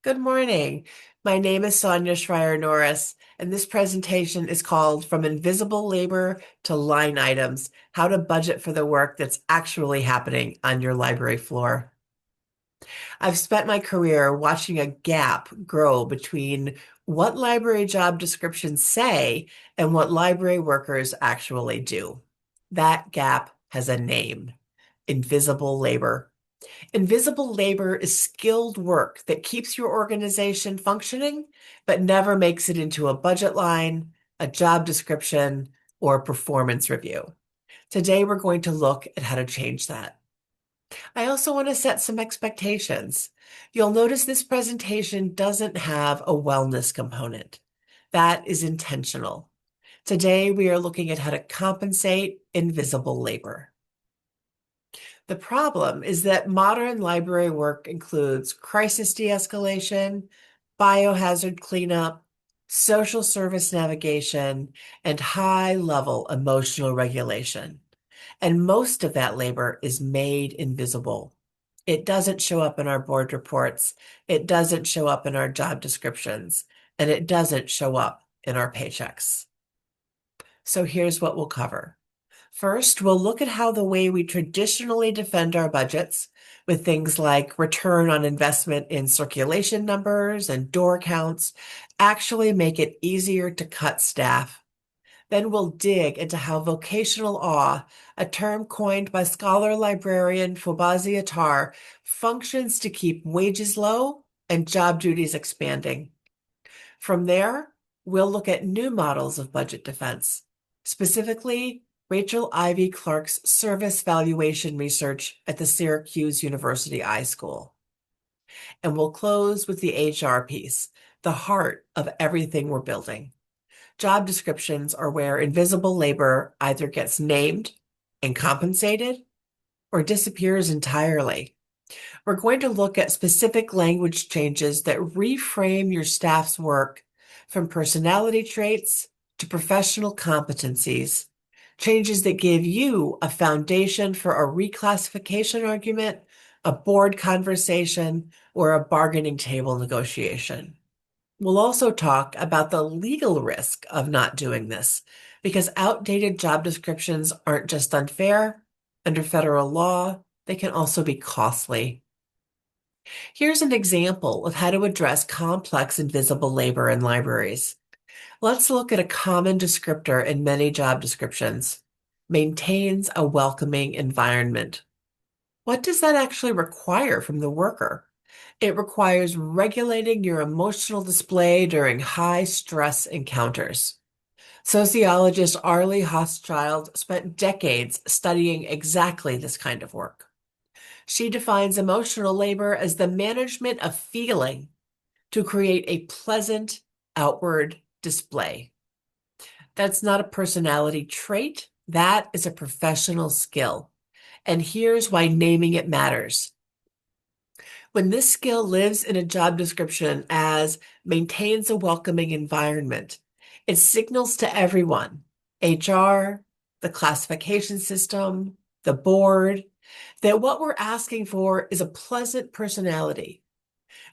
Good morning. My name is Sonya Schryer Norris, and this presentation is called From Invisible Labor to Line Items, How to Budget for the Work That's Actually Happening on Your Library Floor. I've spent my career watching a gap grow between what library job descriptions say and what library workers actually do. That gap has a name: invisible labor. Invisible labor is skilled work that keeps your organization functioning, but never makes it into a budget line, a job description, or a performance review. Today, we're going to look at how to change that. I also want to set some expectations. You'll notice this presentation doesn't have a wellness component. That is intentional. Today, we are looking at how to compensate invisible labor. The problem is that modern library work includes crisis de-escalation, biohazard cleanup, social service navigation, and high-level emotional regulation. And most of that labor is made invisible. It doesn't show up in our board reports, it doesn't show up in our job descriptions, and it doesn't show up in our paychecks. So here's what we'll cover. First, we'll look at how the way we traditionally defend our budgets, with things like return on investment in circulation numbers and door counts, actually make it easier to cut staff. Then we'll dig into how vocational awe, a term coined by scholar librarian Fobazi Attar, functions to keep wages low and job duties expanding. From there, we'll look at new models of budget defense, specifically Rachel Ivy Clark's service valuation research at the Syracuse University iSchool. And we'll close with the HR piece, the heart of everything we're building. Job descriptions are where invisible labor either gets named and compensated or disappears entirely. We're going to look at specific language changes that reframe your staff's work from personality traits to professional competencies, changes that give you a foundation for a reclassification argument, a board conversation, or a bargaining table negotiation. We'll also talk about the legal risk of not doing this, because outdated job descriptions aren't just unfair. Under federal law, they can also be costly. Here's an example of how to address complex invisible labor in libraries. Let's look at a common descriptor in many job descriptions: maintains a welcoming environment. What does that actually require from the worker? It requires regulating your emotional display during high stress encounters. Sociologist Arlie Hochschild spent decades studying exactly this kind of work. She defines emotional labor as the management of feeling to create a pleasant outward display. That's not a personality trait, that is a professional skill. And here's why naming it matters. When this skill lives in a job description as maintains a welcoming environment, it signals to everyone, HR, the classification system, the board, that what we're asking for is a pleasant personality.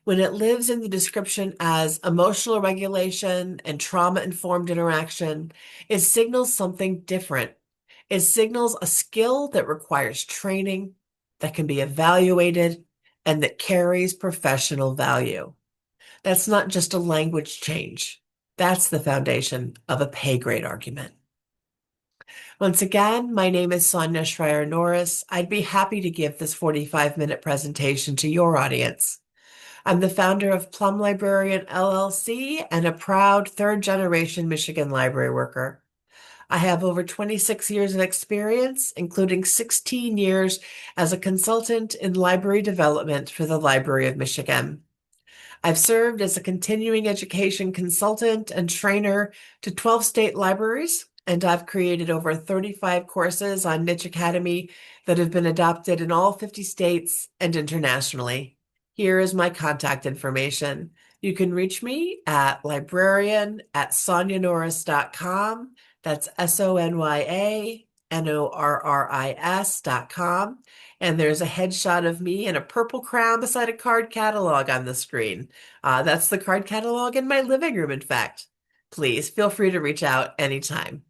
When it lives in the description as emotional regulation and trauma-informed interaction, it signals something different. It signals a skill that requires training, that can be evaluated, and that carries professional value. That's not just a language change. That's the foundation of a pay grade argument. Once again, my name is Sonya Schryer Norris. I'd be happy to give this 45-minute presentation to your audience. I'm the founder of Plum Librarian LLC and a proud third-generation Michigan library worker. I have over 26 years of experience, including 16 years as a consultant in library development for the Library of Michigan. I've served as a continuing education consultant and trainer to 12 state libraries, and I've created over 35 courses on Niche Academy that have been adopted in all 50 states and internationally. Here is my contact information. You can reach me at librarian@sonyanorris.com. That's Sonya Norris.com. And there's a headshot of me in a purple crown beside a card catalog on the screen. That's the card catalog in my living room, in fact. Please feel free to reach out anytime.